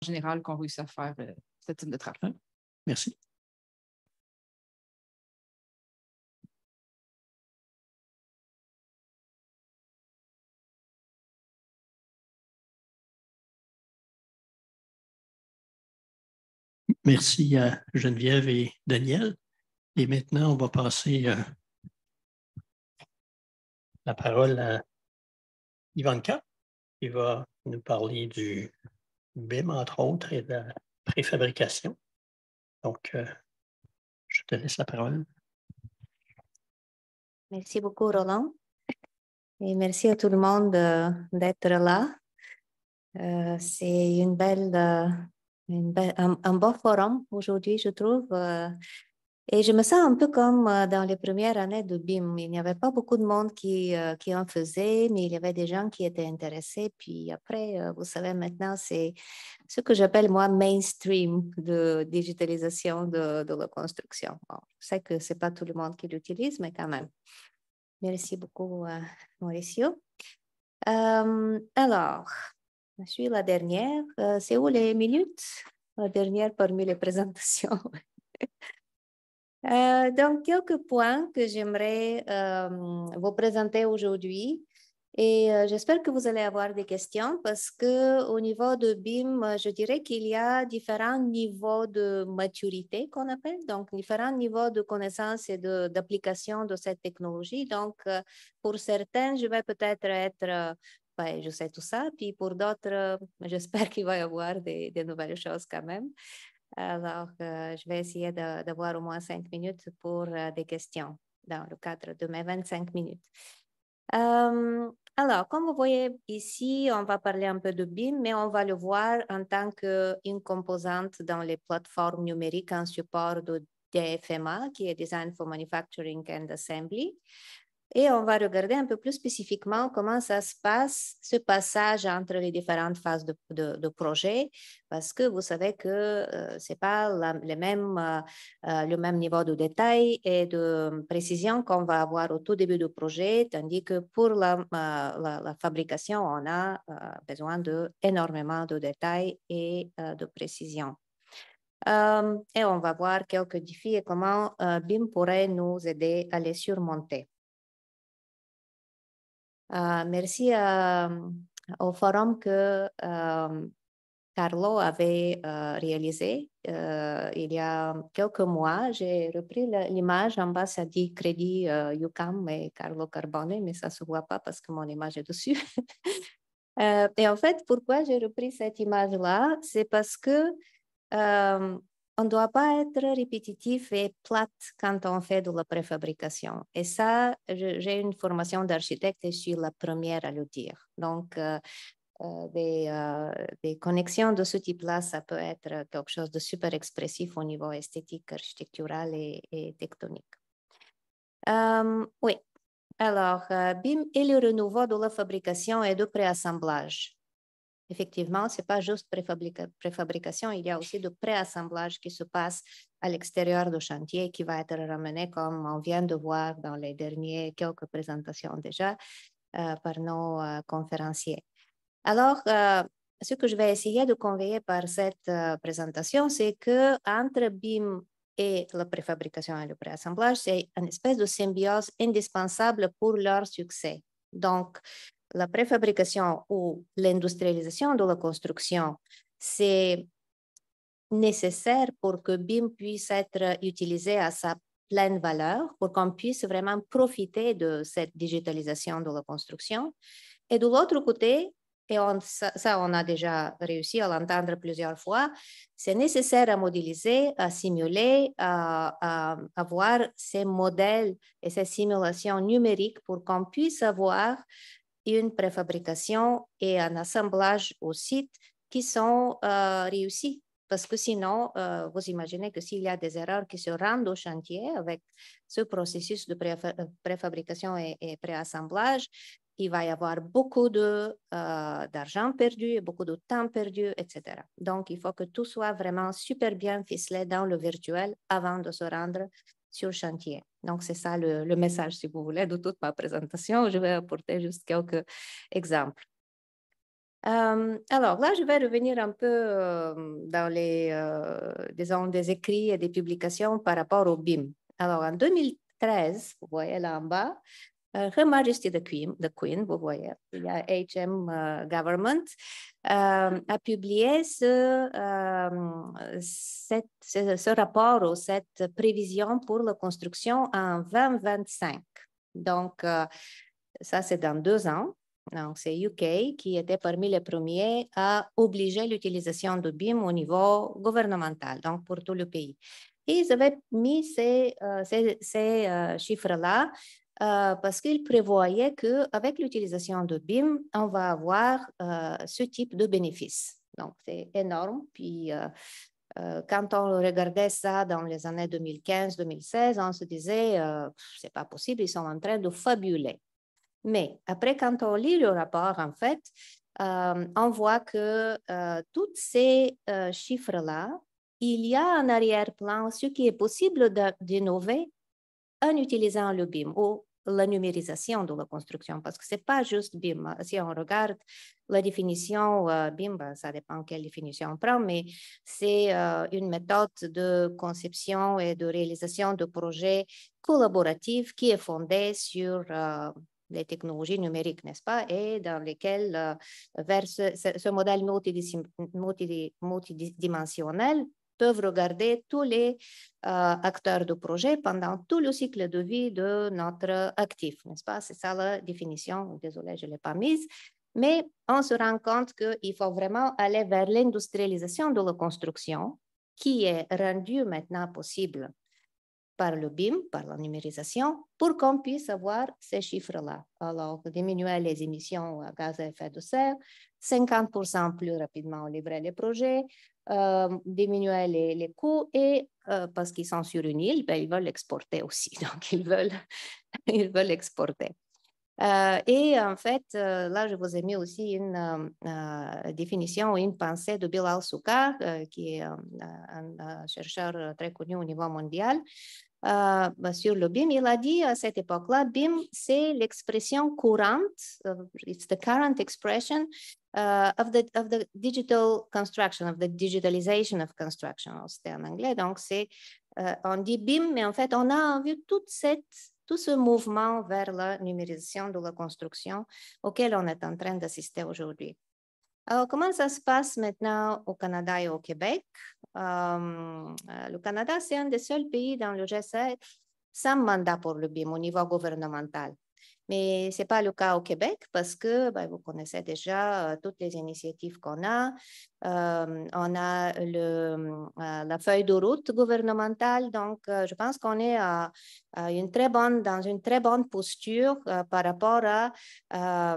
général qu'on réussit à faire ce type de travail. Merci. Merci à Geneviève et Daniel. Et maintenant, on va passer la parole à Ivanka, qui va nous parler du BIM, entre autres, et de la préfabrication. Donc, je te laisse la parole. Merci beaucoup, Roland. Et merci à tout le monde d'être là. C'est un beau forum aujourd'hui, je trouve. Et je me sens un peu comme dans les premières années de BIM. Il n'y avait pas beaucoup de monde qui en faisait, mais il y avait des gens qui étaient intéressés. Puis après, vous savez, maintenant, c'est ce que j'appelle, moi, mainstream de digitalisation de la construction. Bon, je sais que ce n'est pas tout le monde qui l'utilise, mais quand même. Merci beaucoup, Mauricio. Alors, je suis la dernière. C'est où les minutes? La dernière parmi les présentations. Donc, quelques points que j'aimerais vous présenter aujourd'hui. Et j'espère que vous allez avoir des questions parce qu'au niveau de BIM, je dirais qu'il y a différents niveaux de maturité qu'on appelle, donc différents niveaux de connaissance et d'application de cette technologie. Donc, pour certains, je vais peut-être être, ben, je sais tout ça, puis pour d'autres, j'espère qu'il va y avoir des nouvelles choses quand même. Alors, je vais essayer d'avoir au moins 5 minutes pour des questions dans le cadre de mes 25 minutes. Alors, comme vous voyez ici, on va parler un peu de BIM, mais on va le voir en tant qu'une composante dans les plateformes numériques en support de DFMA, qui est Design for Manufacturing and Assembly. Et on va regarder un peu plus spécifiquement comment ça se passe, ce passage entre les différentes phases de projet, parce que vous savez que ce n'est pas le même niveau de détail et de précision qu'on va avoir au tout début du projet, tandis que pour la fabrication, on a besoin d'énormément de détails et de précision. Et on va voir quelques défis et comment BIM pourrait nous aider à les surmonter. Merci au forum que Carlo avait réalisé il y a quelques mois. J'ai repris l'image. En bas, ça dit Crédit UQAM et Carlo Carbone, mais ça ne se voit pas parce que mon image est dessus. Et en fait, pourquoi j'ai repris cette image-là? C'est parce que on ne doit pas être répétitif et plate quand on fait de la préfabrication. Et ça, j'ai une formation d'architecte et je suis la première à le dire. Donc, des connexions de ce type-là, ça peut être quelque chose de super expressif au niveau esthétique, architectural et tectonique. Oui, alors, BIM et le renouveau de la fabrication et de préassemblage. Effectivement, ce n'est pas juste préfabrication, il y a aussi de préassemblage qui se passe à l'extérieur du chantier qui va être ramené, comme on vient de voir dans les dernières quelques présentations déjà, par nos conférenciers. Alors, ce que je vais essayer de conveyer par cette présentation, c'est qu'entre BIM et la préfabrication et le préassemblage, c'est une espèce de symbiose indispensable pour leur succès. Donc, la préfabrication ou l'industrialisation de la construction, c'est nécessaire pour que BIM puisse être utilisé à sa pleine valeur, pour qu'on puisse vraiment profiter de cette digitalisation de la construction. Et de l'autre côté, et ça on a déjà réussi à l'entendre plusieurs fois, c'est nécessaire à modéliser, à simuler, à avoir ces modèles et ces simulations numériques pour qu'on puisse avoir une préfabrication et un assemblage au site qui sont réussis. Parce que sinon, vous imaginez que s'il y a des erreurs qui se rendent au chantier avec ce processus de préfabrication et préassemblage, il va y avoir beaucoup d'argent perdu et beaucoup de temps perdu, etc. Donc, il faut que tout soit vraiment super bien ficelé dans le virtuel avant de se rendre sur le chantier. Donc, c'est ça le message, si vous voulez, de toute ma présentation. Je vais apporter juste quelques exemples. Alors là, je vais revenir un peu dans disons, des écrits et des publications par rapport au BIM. Alors, en 2013, vous voyez là en bas, Her Majesty the Queen, vous voyez, il y a HM Government, a publié ce rapport ou cette prévision pour la construction en 2025. Donc, ça, c'est dans 2 ans. Donc, c'est UK qui était parmi les premiers à obliger l'utilisation de BIM au niveau gouvernemental, donc pour tout le pays. Et ils avaient mis ces chiffres-là parce qu'ils prévoyaient qu'avec l'utilisation de BIM, on va avoir ce type de bénéfice. Donc, c'est énorme. Puis, quand on regardait ça dans les années 2015-2016, on se disait, c'est pas possible, ils sont en train de fabuler. Mais après, quand on lit le rapport, en fait, on voit que tous ces chiffres-là, il y a en arrière-plan ce qui est possible d'innover en utilisant le BIM ou la numérisation de la construction, parce que ce n'est pas juste BIM. Si on regarde la définition BIM, ça dépend quelle définition on prend, mais c'est une méthode de conception et de réalisation de projets collaboratifs qui est fondée sur les technologies numériques, n'est-ce pas, et dans lesquelles, vers ce modèle multidimensionnel, peuvent regarder tous les acteurs de projet pendant tout le cycle de vie de notre actif, n'est-ce pas? C'est ça la définition. Désolée, je ne l'ai pas mise. Mais on se rend compte qu'il faut vraiment aller vers l'industrialisation de la construction qui est rendue maintenant possible par le BIM, par la numérisation, pour qu'on puisse avoir ces chiffres-là. Alors, diminuer les émissions à gaz à effet de serre, 50% plus rapidement livrer les projets, diminuer les coûts et parce qu'ils sont sur une île, ben, ils veulent exporter aussi. Donc, ils veulent exporter. Et en fait, là, je vous ai mis aussi une définition, une pensée de Bilal Soukar, qui est un chercheur très connu au niveau mondial, sur le BIM. Il a dit à cette époque-là, BIM, c'est l'expression courante, it's the current expression of the digital construction, of the digitalization of construction, c'était en anglais. Donc, on dit BIM, mais en fait, on a vu tout ce mouvement vers la numérisation de la construction auquel on est en train d'assister aujourd'hui. Alors, comment ça se passe maintenant au Canada et au Québec? Le Canada, c'est un des seuls pays dans le G7 sans mandat pour le BIM au niveau gouvernemental. Mais ce n'est pas le cas au Québec parce que vous connaissez déjà toutes les initiatives qu'on a. On a la feuille de route gouvernementale. Donc, je pense qu'on est dans une très bonne posture par rapport à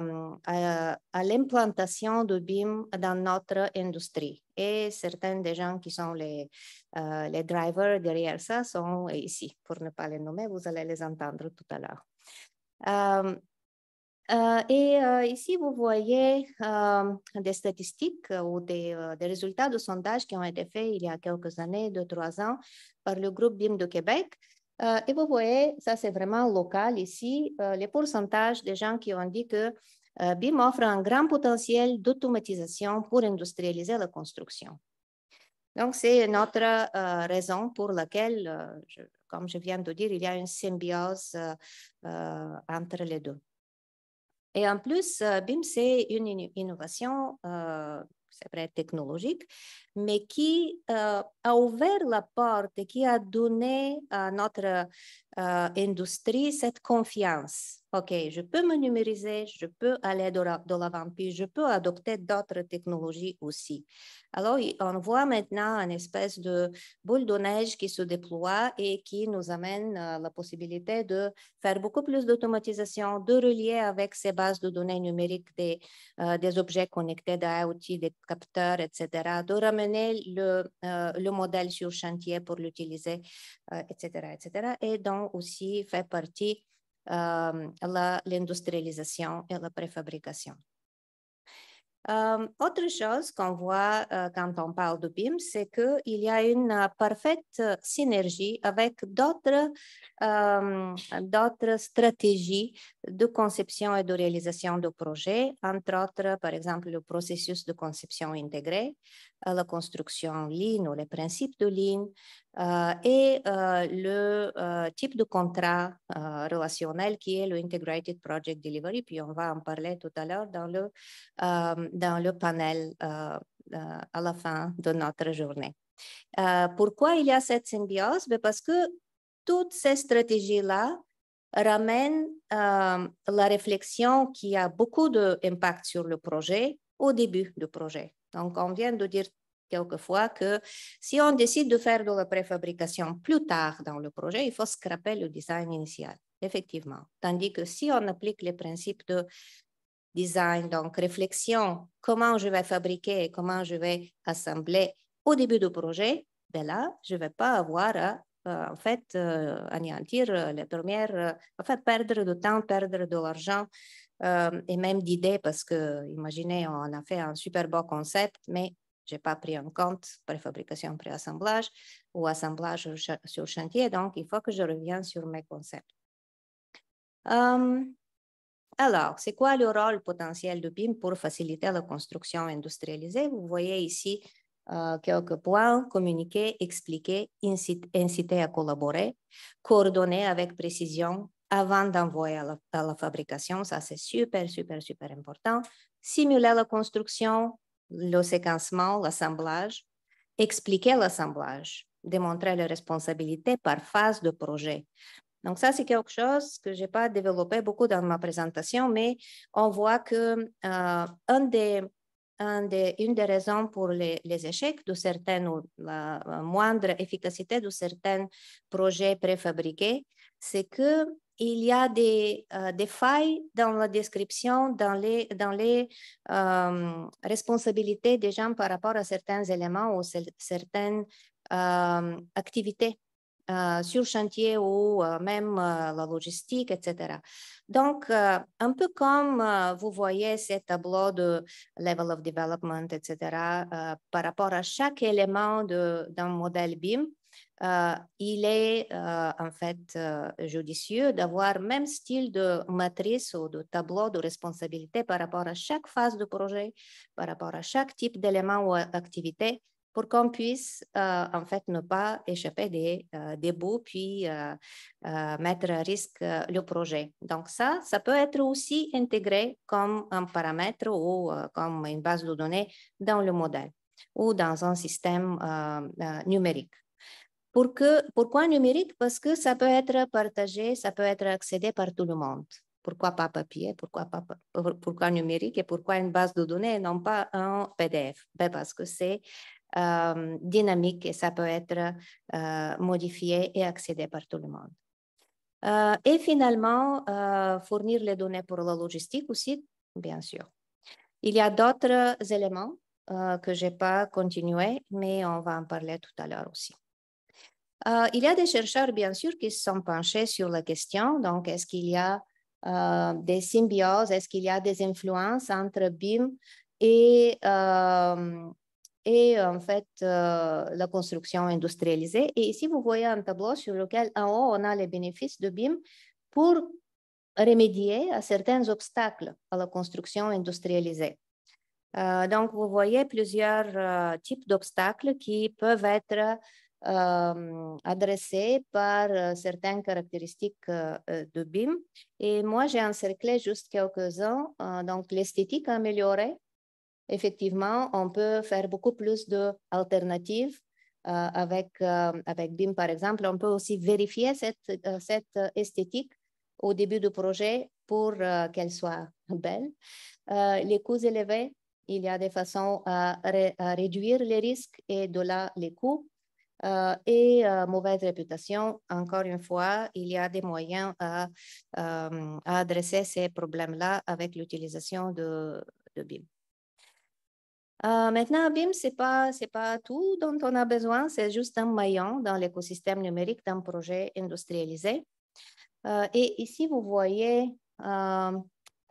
l'implantation de BIM dans notre industrie. Et certains des gens qui sont les drivers derrière ça sont ici. Pour ne pas les nommer, vous allez les entendre tout à l'heure. Ici, vous voyez des statistiques ou des résultats de sondages qui ont été faits il y a quelques années, 2-3 ans, par le groupe BIM de Québec. Et vous voyez, ça c'est vraiment local ici, les pourcentages des gens qui ont dit que BIM offre un grand potentiel d'automatisation pour industrialiser la construction. Donc, c'est notre raison pour laquelle, comme je viens de dire, il y a une symbiose entre les deux. Et en plus, BIM, c'est une innovation, c'est vrai, technologique, mais qui a ouvert la porte et qui a donné à notre industrie cette confiance. OK, je peux me numériser, je peux aller de l'avant, puis je peux adopter d'autres technologies aussi. Alors, on voit maintenant une espèce de boule de neige qui se déploie et qui nous amène la possibilité de faire beaucoup plus d'automatisation, de relier avec ces bases de données numériques des objets connectés d'IoT, des capteurs, etc., de ramener le modèle sur chantier pour l'utiliser, etc., etc., et donc aussi fait partie l'industrialisation et la préfabrication. Autre chose qu'on voit quand on parle de BIM, c'est qu'il y a une parfaite synergie avec d'autres stratégies de conception et de réalisation de projets, entre autres, par exemple, le processus de conception intégrée, la construction Lean ou les principes de Lean, et le type de contrat relationnel qui est le Integrated Project Delivery, puis on va en parler tout à l'heure dans le panel à la fin de notre journée. Pourquoi il y a cette symbiose? Parce que toutes ces stratégies-là ramènent la réflexion qui a beaucoup d'impact sur le projet au début du projet. Donc, on vient de dire quelquefois que si on décide de faire de la préfabrication plus tard dans le projet, il faut scraper le design initial, effectivement. Tandis que si on applique les principes de design, donc réflexion, comment je vais fabriquer et comment je vais assembler au début du projet, ben là, je ne vais pas avoir à en fait anéantir les premières, en fait perdre du temps, perdre de l'argent et même d'idées parce que, imaginez, on a fait un super beau concept, mais je n'ai pas pris en compte préfabrication, préassemblage ou assemblage sur chantier, donc il faut que je revienne sur mes concepts. Alors, c'est quoi le rôle potentiel de BIM pour faciliter la construction industrialisée? Vous voyez ici quelques points: communiquer, expliquer, inciter à collaborer, coordonner avec précision avant d'envoyer à la fabrication. Ça, c'est super, super, super important. Simuler la construction, le séquencement, l'assemblage, expliquer l'assemblage, démontrer les responsabilités par phase de projet. Donc, ça, c'est quelque chose que je n'ai pas développé beaucoup dans ma présentation, mais on voit que une des raisons pour les échecs de certaines ou la moindre efficacité de certains projets préfabriqués, c'est qu'il y a des failles dans la description, dans les responsabilités des gens par rapport à certains éléments ou certaines activités sur chantier ou même la logistique, etc. Donc, un peu comme vous voyez ces tableaux de level of development, etc., par rapport à chaque élément d'un modèle BIM, il est en fait judicieux d'avoir le même style de matrice ou de tableau de responsabilité par rapport à chaque phase du projet, par rapport à chaque type d'élément ou activité, pour qu'on puisse en fait ne pas échapper des bouts puis mettre à risque le projet. Donc ça peut être aussi intégré comme un paramètre ou comme une base de données dans le modèle ou dans un système numérique. Pourquoi numérique? Parce que ça peut être partagé, ça peut être accédé par tout le monde. Pourquoi pas papier? Pourquoi numérique? Et pourquoi une base de données et non pas un PDF? Ben parce que c'est dynamique et ça peut être modifié et accédé par tout le monde. Et finalement, fournir les données pour la logistique aussi, bien sûr. Il y a d'autres éléments que je n'ai pas continué, mais on va en parler tout à l'heure aussi. Il y a des chercheurs, bien sûr, qui se sont penchés sur la question. Donc, est-ce qu'il y a des symbioses, est-ce qu'il y a des influences entre BIM et en fait la construction industrialisée? Et ici, vous voyez un tableau sur lequel en haut, on a les bénéfices de BIM pour remédier à certains obstacles à la construction industrialisée. Donc, vous voyez plusieurs types d'obstacles qui peuvent être adressés par certaines caractéristiques de BIM. Et moi, j'ai encerclé juste quelques-uns. Donc, l'esthétique améliorée. Effectivement, on peut faire beaucoup plus d'alternatives avec BIM, par exemple. On peut aussi vérifier cette esthétique au début du projet pour qu'elle soit belle. Les coûts élevés, il y a des façons à réduire les risques et de là les coûts. Et mauvaise réputation, encore une fois, il y a des moyens à adresser ces problèmes-là avec l'utilisation de BIM. Maintenant, BIM, ce n'est pas tout dont on a besoin, c'est juste un maillon dans l'écosystème numérique d'un projet industrialisé. Et ici, vous voyez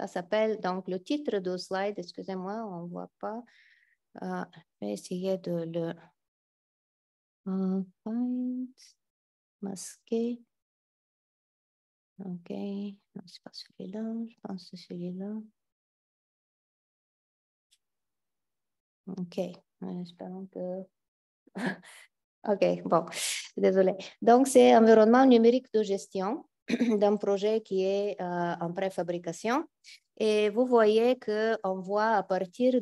Ça s'appelle, donc le titre du slide, excusez-moi, on ne voit pas. Je vais essayer de le masquer. OK, non, c'est pas celui-là, je pense que c'est celui-là. OK, espérons que... OK, bon, désolé. Donc, c'est environnement numérique de gestion d'un projet qui est en préfabrication. Et vous voyez qu'on voit à partir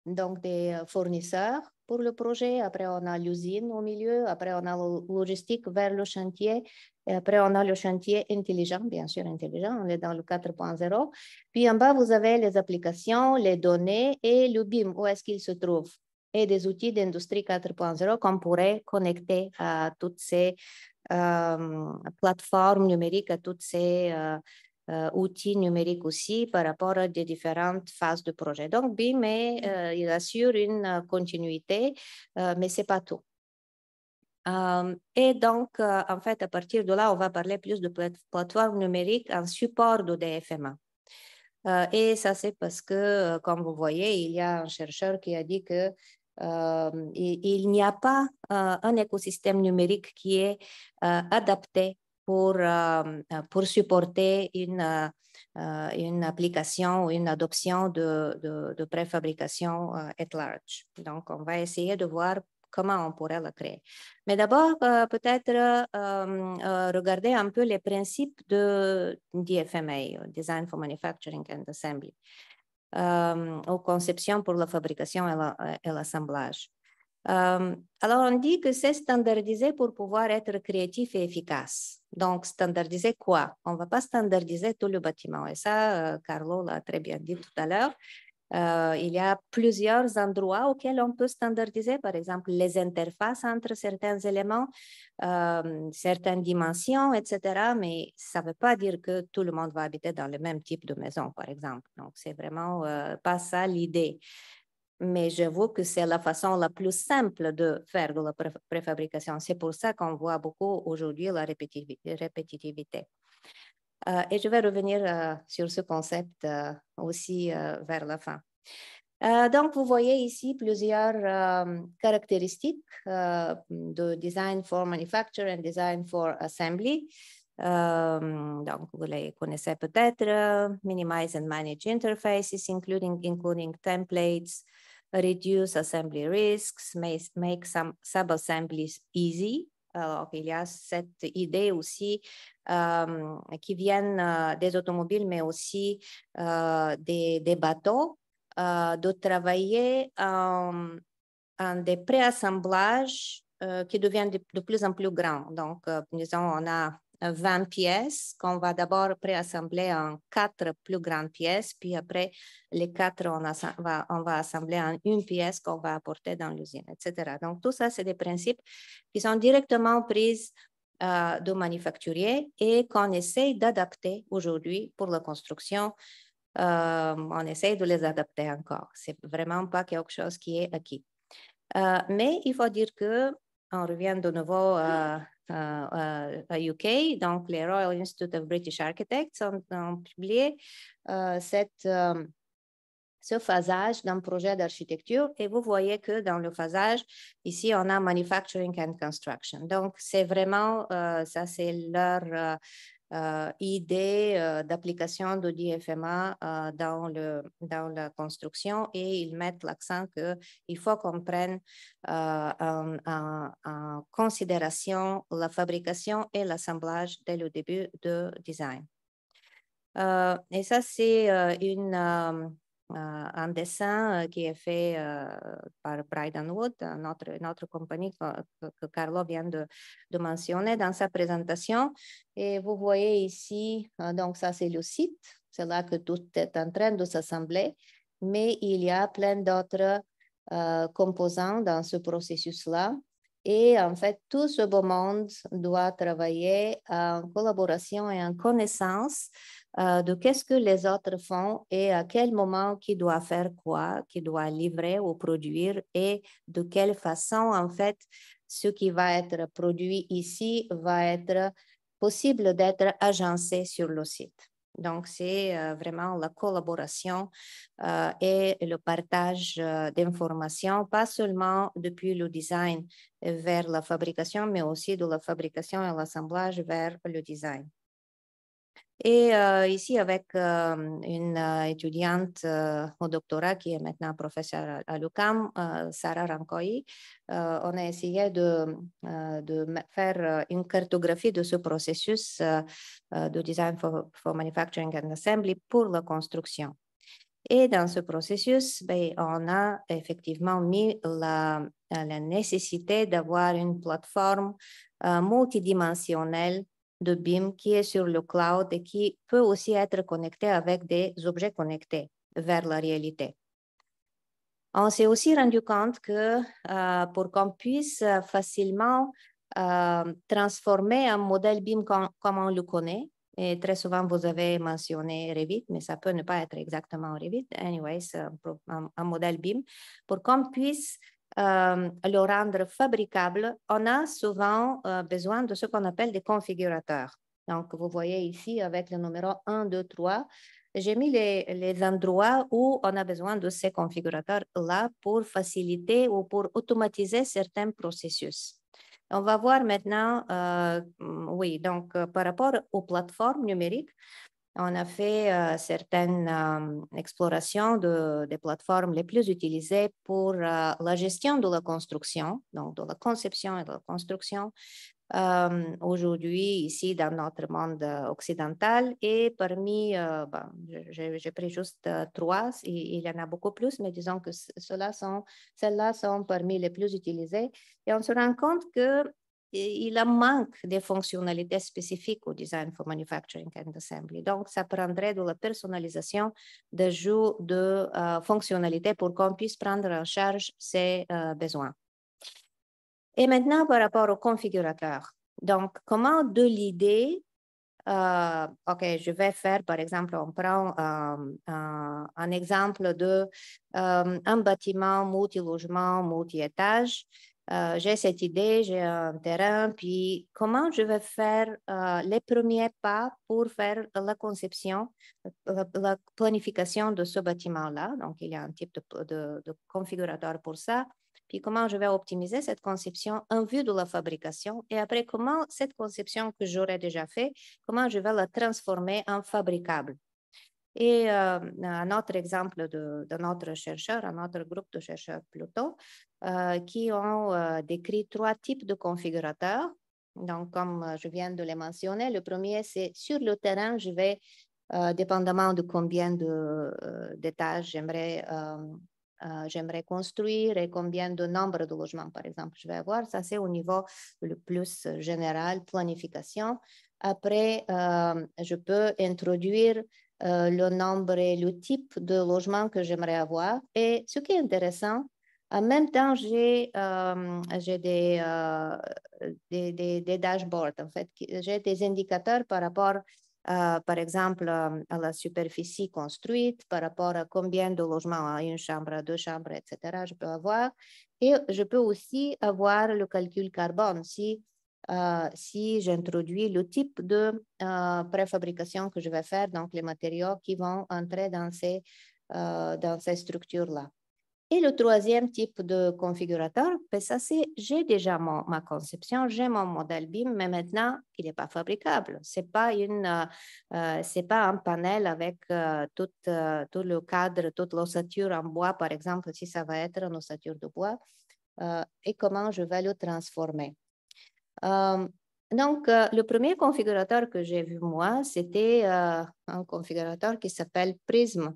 donc des fournisseurs pour le projet, après on a l'usine au milieu, après on a la logistique vers le chantier, et après on a le chantier intelligent, bien sûr intelligent, on est dans le 4.0. Puis en bas, vous avez les applications, les données et le BIM, où est-ce qu'il se trouve, et des outils d'industrie 4.0 qu'on pourrait connecter à toutes ces plateformes numériques, à toutes ces outils numériques aussi par rapport à des différentes phases de projet. Donc, BIM, il assure une continuité, mais ce n'est pas tout. Et donc, en fait, à partir de là, on va parler plus de plateformes numériques en support de DFMA. Et ça, c'est parce que, comme vous voyez, il y a un chercheur qui a dit que il n'y a pas un écosystème numérique qui est adapté pour supporter une application ou une adoption de préfabrication at large. Donc, on va essayer de voir comment on pourrait la créer. Mais d'abord, peut-être regarder un peu les principes de DFMA, Design for Manufacturing and Assembly, aux conceptions pour la fabrication et l'assemblage. Alors, on dit que c'est standardisé pour pouvoir être créatif et efficace. Donc, standardiser quoi? On ne va pas standardiser tout le bâtiment. Et ça, Carlo l'a très bien dit tout à l'heure. Il y a plusieurs endroits auxquels on peut standardiser, par exemple les interfaces entre certains éléments, certaines dimensions, etc. Mais ça ne veut pas dire que tout le monde va habiter dans le même type de maison, par exemple. Donc, c'est vraiment pas ça l'idée. Mais j'avoue que c'est la façon la plus simple de faire de la préfabrication. C'est pour ça qu'on voit beaucoup aujourd'hui la répétitivité. Et je vais revenir sur ce concept aussi vers la fin. Donc, vous voyez ici plusieurs caractéristiques de Design for Manufacture and Design for Assembly. Donc, vous les connaissez peut-être. Minimize and manage interfaces, including templates, reduce assembly risks, make some sub-assemblies easy. Alors, il y a cette idée aussi qui viennent des automobiles, mais aussi des bateaux, de travailler en des préassemblages qui deviennent de plus en plus grands. Donc, disons, on a 20 pièces qu'on va d'abord préassembler en 4 plus grandes pièces, puis après, les 4, on va assembler en une pièce qu'on va apporter dans l'usine, etc. Donc, tout ça, c'est des principes qui sont directement pris de manufacturiers et qu'on essaye d'adapter aujourd'hui pour la construction. On essaye de les adapter encore. C'est vraiment pas quelque chose qui est acquis. Mais il faut dire que on revient de nouveau à UK, donc les Royal Institute of British Architects ont publié ce phasage d'un projet d'architecture et vous voyez que dans le phasage, ici, on a Manufacturing and Construction. Donc, c'est vraiment, ça c'est leur idée d'application de DFMA dans la construction et ils mettent l'accent qu'il faut qu'on prenne en considération la fabrication et l'assemblage dès le début de design. Et ça, c'est un dessin qui est fait par Bryden Wood, notre compagnie que Carlo vient de mentionner dans sa présentation. Et vous voyez ici, donc ça c'est le site, c'est là que tout est en train de s'assembler, mais il y a plein d'autres composants dans ce processus-là. Et en fait, tout ce beau monde doit travailler en collaboration et en connaissance de qu'est-ce que les autres font et à quel moment qui doit faire quoi, qui doit livrer ou produire et de quelle façon, en fait, ce qui va être produit ici va être possible d'être agencé sur le site. Donc, c'est vraiment la collaboration et le partage d'informations, pas seulement depuis le design vers la fabrication, mais aussi de la fabrication et l'assemblage vers le design. Et ici, avec une étudiante au doctorat qui est maintenant professeure à l'UQAM, Sarah Rancoy, on a essayé de faire une cartographie de ce processus de design for manufacturing and assembly pour la construction. Et dans ce processus, on a effectivement mis la nécessité d'avoir une plateforme multidimensionnelle de BIM qui est sur le cloud et qui peut aussi être connecté avec des objets connectés vers la réalité. On s'est aussi rendu compte que pour qu'on puisse facilement transformer un modèle BIM comme on le connaît, et très souvent vous avez mentionné Revit, mais ça peut ne pas être exactement Revit, anyway, c'est un modèle BIM, pour qu'on puisse le rendre fabricable, on a souvent besoin de ce qu'on appelle des configurateurs. Donc, vous voyez ici avec le numéro 1, 2, 3, j'ai mis les endroits où on a besoin de ces configurateurs-là pour faciliter ou pour automatiser certains processus. On va voir maintenant, oui, donc par rapport aux plateformes numériques, on a fait certaines explorations des plateformes les plus utilisées pour la gestion de la construction, donc de la conception et de la construction. Aujourd'hui, ici, dans notre monde occidental, et parmi, j'ai pris juste 3, il y en a beaucoup plus, mais disons que celles-là sont parmi les plus utilisées. Et on se rend compte qu'il en manque des fonctionnalités spécifiques au design for manufacturing and assembly. Donc, ça prendrait de la personnalisation, d'ajout de fonctionnalités pour qu'on puisse prendre en charge ces besoins. Et maintenant, par rapport au configurateur. Donc, comment de l'idée, OK, je vais faire, par exemple, on prend un exemple de un bâtiment multi-logement, multi-étage. J'ai cette idée, j'ai un terrain, puis comment je vais faire les premiers pas pour faire la conception, la planification de ce bâtiment-là. Donc, il y a un type de configurateur pour ça. Puis comment je vais optimiser cette conception en vue de la fabrication et après comment cette conception que j'aurais déjà fait, comment je vais la transformer en fabricable. Et un autre exemple de notre chercheur, un autre groupe de chercheurs plutôt, qui ont décrit 3 types de configurateurs. Donc, comme je viens de les mentionner, le premier, c'est sur le terrain, je vais, dépendamment de combien d'étages j'aimerais construire et combien de nombre de logements, par exemple, je vais avoir. Ça, c'est au niveau le plus général, planification. Après, je peux introduire le nombre et le type de logement que j'aimerais avoir. Et ce qui est intéressant, en même temps, j'ai des dashboards, en fait. J'ai des indicateurs par rapport par exemple, à la superficie construite, par rapport à combien de logements, à une chambre, à 2 chambres, etc., je peux avoir. Et je peux aussi avoir le calcul carbone si j'introduis le type de préfabrication que je vais faire, donc les matériaux qui vont entrer dans ces structures-là. Et le troisième type de configurateur, ça c'est, j'ai déjà ma conception, j'ai mon modèle BIM, mais maintenant, il n'est pas fabricable. Ce n'est pas un panel avec tout le cadre, toute l'ossature en bois, par exemple, si ça va être une ossature de bois, et comment je vais le transformer. Donc, le premier configurateur que j'ai vu moi, c'était un configurateur qui s'appelle Prism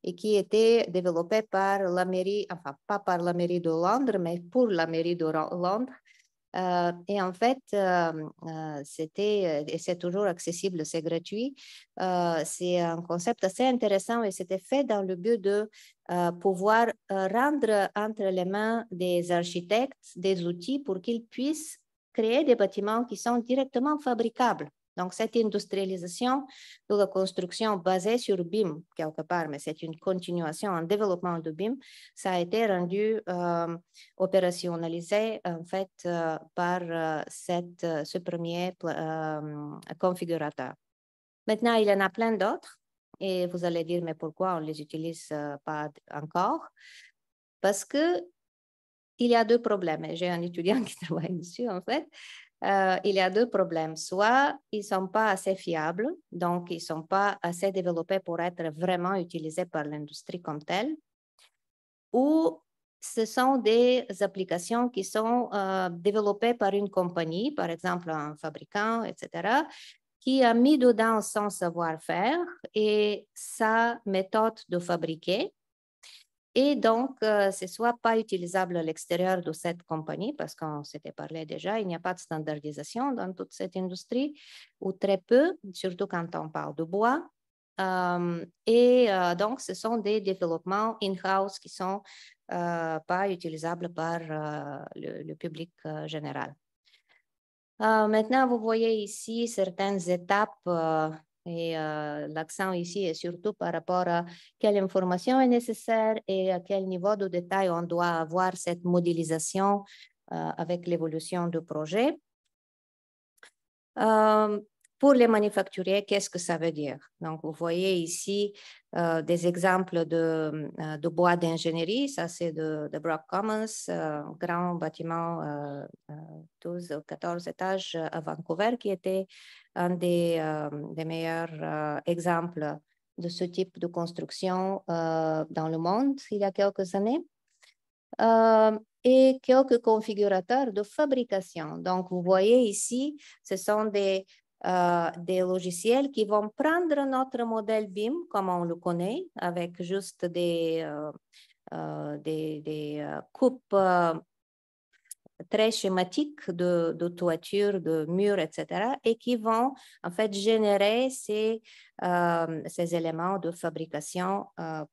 et qui était développé par la mairie, enfin pas par la mairie de Londres, mais pour la mairie de Londres. Et en fait, et c'est toujours accessible, c'est gratuit. C'est un concept assez intéressant et c'était fait dans le but de pouvoir rendre entre les mains des architectes des outils pour qu'ils puissent créer des bâtiments qui sont directement fabricables. Donc, cette industrialisation de la construction basée sur BIM, quelque part, mais c'est une continuation, un développement de BIM, ça a été rendu opérationnalisé, en fait, par ce premier configurateur. Maintenant, il y en a plein d'autres. Et vous allez dire, mais pourquoi on ne les utilise pas encore? Parce qu'il y a deux problèmes. J'ai un étudiant qui travaille dessus, en fait. Il y a deux problèmes. Soit ils ne sont pas assez fiables, donc ils ne sont pas assez développés pour être vraiment utilisés par l'industrie comme telle, ou ce sont des applications qui sont développées par une compagnie, par exemple un fabricant, etc., qui a mis dedans son savoir-faire et sa méthode de fabriquer. Et donc, c'est soit pas utilisable à l'extérieur de cette compagnie, parce qu'on s'était parlé déjà, il n'y a pas de standardisation dans toute cette industrie, ou très peu, surtout quand on parle de bois. Donc, ce sont des développements in-house qui sont pas utilisables par le public général. Maintenant, vous voyez ici certaines étapes et l'accent ici est surtout par rapport à quelle information est nécessaire et à quel niveau de détail on doit avoir cette modélisation avec l'évolution du projet. Pour les manufacturiers, qu'est-ce que ça veut dire? Donc, vous voyez ici des exemples de bois d'ingénierie. Ça, c'est de Brock Commons, grand bâtiment 12 ou 14 étages à Vancouver, qui était un des meilleurs exemples de ce type de construction dans le monde il y a quelques années. Et quelques configurateurs de fabrication. Donc, vous voyez ici, ce sont des logiciels qui vont prendre notre modèle BIM, comme on le connaît, avec juste des coupes très schématiques de toiture, de murs, etc., et qui vont en fait générer ces éléments de fabrication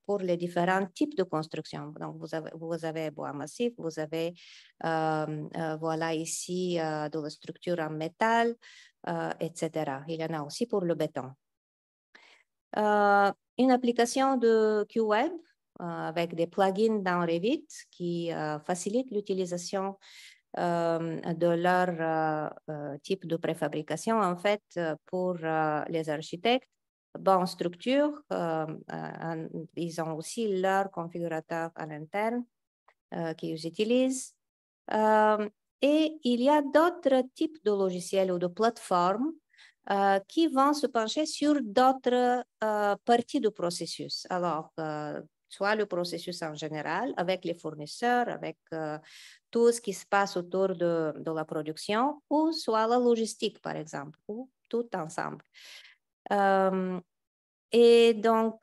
pour les différents types de construction. Donc, vous avez bois massif, vous avez voilà ici de la structure en métal, etc. Il y en a aussi pour le béton. Une application de QWeb avec des plugins dans Revit qui facilitent l'utilisation de leur type de préfabrication, en fait, pour les architectes. Bonne structure, ils ont aussi leur configurateur à l'interne qu'ils utilisent. Et il y a d'autres types de logiciels ou de plateformes qui vont se pencher sur d'autres parties du processus. Alors, soit le processus en général, avec les fournisseurs, avec tout ce qui se passe autour de la production, ou soit la logistique, par exemple, ou tout ensemble. Et donc,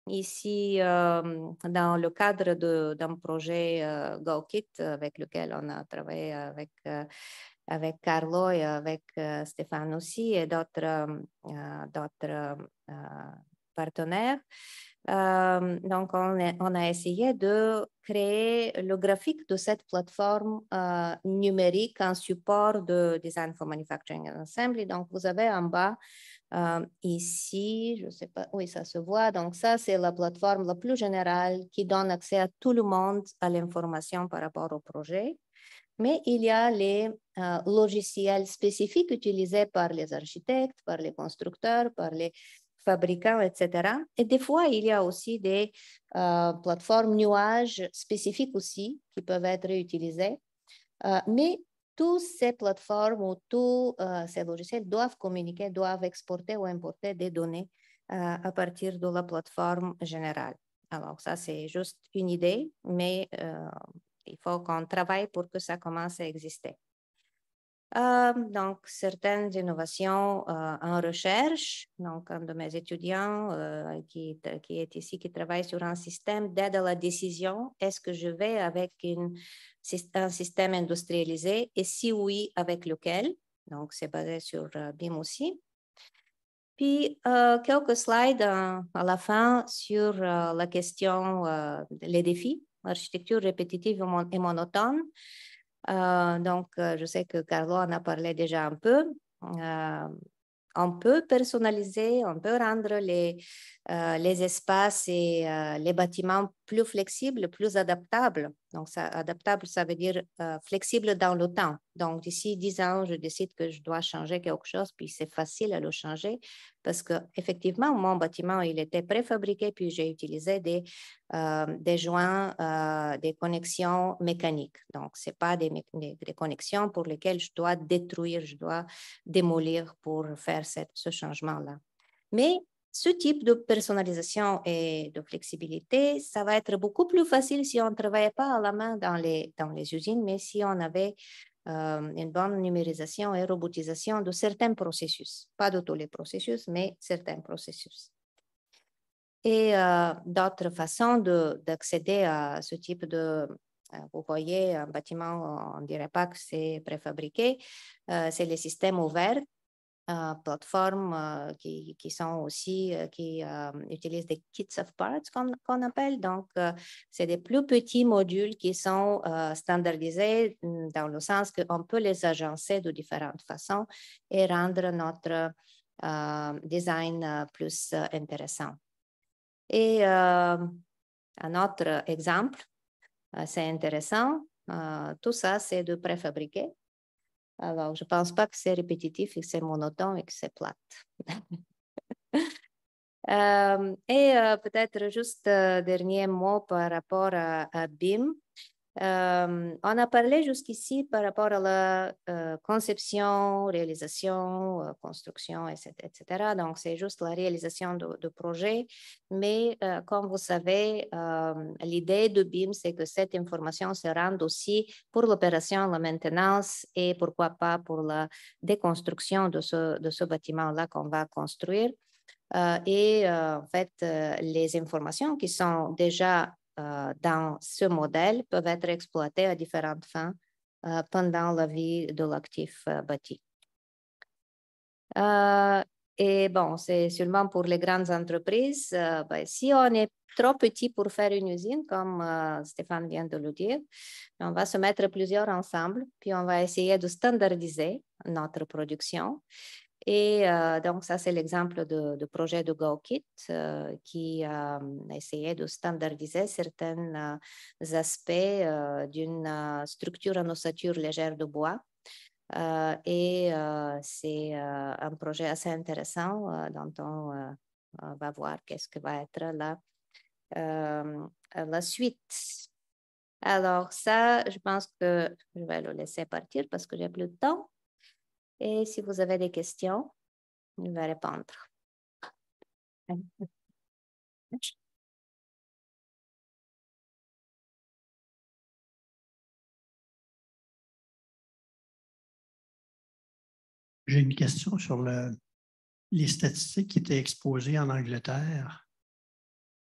ici, dans le cadre d'un projet GoKit avec lequel on a travaillé avec Carlo et avec Stéphane aussi et d'autres partenaires. Donc, on a essayé de créer le graphique de cette plateforme numérique en support de Design for Manufacturing and Assembly. Donc, vous avez en bas ici, je ne sais pas, oui, ça se voit. Donc, ça, c'est la plateforme la plus générale qui donne accès à tout le monde à l'information par rapport au projet. Mais il y a les logiciels spécifiques utilisés par les architectes, par les constructeurs, par les fabricants, etc. Et des fois, il y a aussi des plateformes nuages spécifiques aussi qui peuvent être utilisées. Mais toutes ces plateformes ou tous ces logiciels doivent communiquer, doivent exporter ou importer des données à partir de la plateforme générale. Alors, ça, c'est juste une idée, mais il faut qu'on travaille pour que ça commence à exister. Donc, certaines innovations en recherche. Donc, un de mes étudiants qui est ici, qui travaille sur un système d'aide à la décision. Est-ce que je vais avec un système industrialisé et si oui, avec lequel? Donc, c'est basé sur BIM aussi. Puis, quelques slides à la fin sur la question, les défis, architecture répétitive et monotone. Donc, je sais que Carlo en a parlé déjà un peu. On peut personnaliser, on peut rendre les espaces et les bâtiments plus flexible, plus adaptable. Donc, adaptable, ça veut dire flexible dans le temps. Donc, d'ici 10 ans, je décide que je dois changer quelque chose, puis c'est facile à le changer parce qu'effectivement, mon bâtiment, il était préfabriqué, puis j'ai utilisé des joints, des connexions mécaniques. Donc, ce n'est pas des connexions pour lesquelles je dois détruire, je dois démolir pour faire ce changement-là. Mais ce type de personnalisation et de flexibilité, ça va être beaucoup plus facile si on ne travaillait pas à la main dans les usines, mais si on avait une bonne numérisation et robotisation de certains processus. Pas de tous les processus, mais certains processus. Et d'autres façons d'accéder à ce type de... vous voyez, un bâtiment, on ne dirait pas que c'est préfabriqué. C'est les systèmes ouverts. Plateformes qui sont aussi, qui utilisent des kits of parts qu'on appelle. Donc, c'est des plus petits modules qui sont standardisés dans le sens qu'on peut les agencer de différentes façons et rendre notre design plus intéressant. Et un autre exemple, c'est intéressant, tout ça, c'est de préfabriqué. Alors, je ne pense pas que c'est répétitif et que c'est monotone et que c'est plate. Peut-être juste dernier mot par rapport à BIM. On a parlé jusqu'ici par rapport à la conception, réalisation, construction, etc. Donc, c'est juste la réalisation de projets. Mais comme vous savez, l'idée de BIM, c'est que cette information se rende aussi pour l'opération, la maintenance et pourquoi pas pour la déconstruction de ce bâtiment-là qu'on va construire. En fait, les informations qui sont déjà dans ce modèle peuvent être exploitées à différentes fins pendant la vie de l'actif bâti. Et bon, c'est seulement pour les grandes entreprises. Si on est trop petit pour faire une usine, comme Stéphane vient de le dire, on va se mettre plusieurs ensemble, puis on va essayer de standardiser notre production. Et donc, ça, c'est l'exemple de projet de GoKit qui a essayé de standardiser certains aspects d'une structure en ossature légère de bois. C'est un projet assez intéressant dont on va voir qu'est-ce que va être la suite. Alors, ça, je pense que je vais le laisser partir parce que j'ai plus de temps. Et si vous avez des questions, je vais répondre. J'ai une question sur les statistiques qui étaient exposées en Angleterre.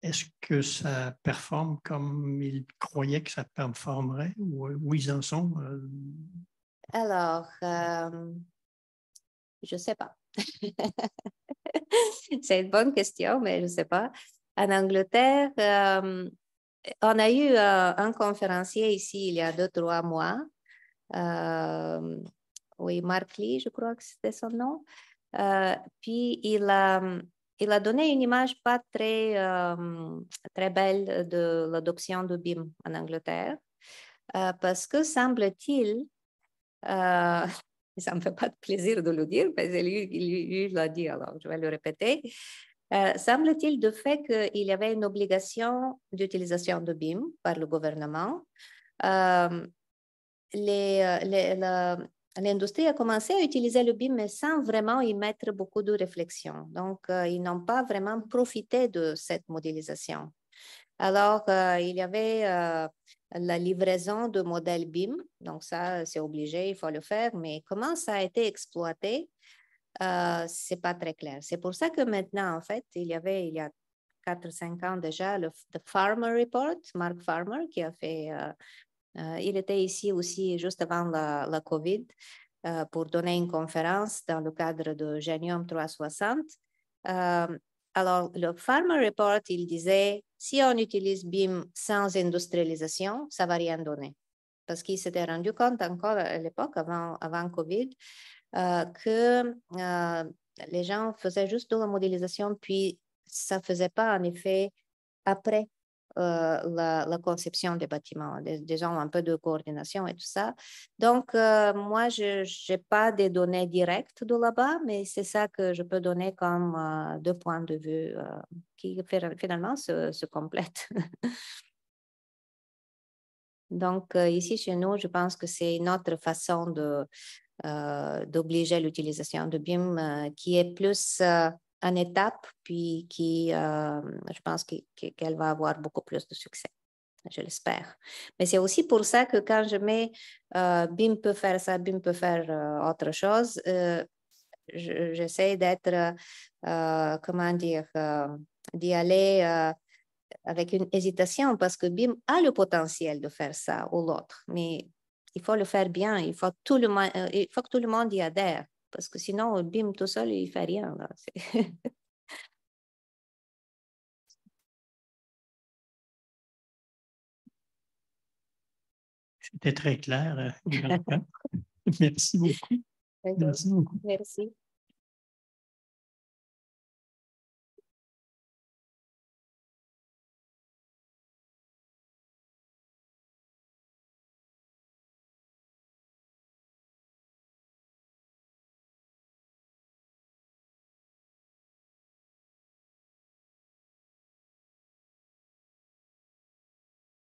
Est-ce que ça performe comme ils croyaient que ça performerait ou où ils en sont? Alors, je ne sais pas. C'est une bonne question, mais je ne sais pas. En Angleterre, on a eu un conférencier ici il y a 2-3 mois. Oui, Mark Lee, je crois que c'était son nom. Puis, il a donné une image pas très belle de l'adoption de BIM en Angleterre. Parce que, semble-t-il, ça ne me fait pas de plaisir de le dire, parce que lui l'a dit, alors je vais le répéter. Semble-t-il de fait qu'il y avait une obligation d'utilisation de BIM par le gouvernement. L'industrie a commencé à utiliser le BIM, mais sans vraiment y mettre beaucoup de réflexion. Donc, ils n'ont pas vraiment profité de cette modélisation. Alors, il y avait la livraison de modèles BIM. Donc, ça, c'est obligé, il faut le faire. Mais comment ça a été exploité, ce n'est pas très clair. C'est pour ça que maintenant, en fait, il y a 4-5 ans déjà, le Farmer Report, Mark Farmer, qui a fait... il était ici aussi juste avant la COVID pour donner une conférence dans le cadre de Genium 360. Alors, le Farmer Report, il disait, si on utilise BIM sans industrialisation, ça ne va rien donner. Parce qu'il s'était rendu compte encore à l'époque, avant COVID, que les gens faisaient juste de la modélisation, puis ça ne faisait pas en effet après la conception des bâtiments, disons un peu de coordination et tout ça. Donc, moi, je n'ai pas des données directes de là-bas, mais c'est ça que je peux donner comme 2 points de vue qui finalement se complètent. Donc, ici, chez nous, je pense que c'est une autre façon d'obliger l'utilisation de BIM qui est plus en étape, puis qui, je pense qu'elle va avoir beaucoup plus de succès. Je l'espère. Mais c'est aussi pour ça que quand je mets BIM peut faire ça, BIM peut faire autre chose, j'essaie d'être, comment dire, d'y aller avec une hésitation parce que BIM a le potentiel de faire ça ou l'autre, mais il faut le faire bien, il faut que tout le monde y adhère parce que sinon, BIM tout seul, il ne fait rien. Là. C'était très clair, Ivanka. Merci beaucoup. Merci.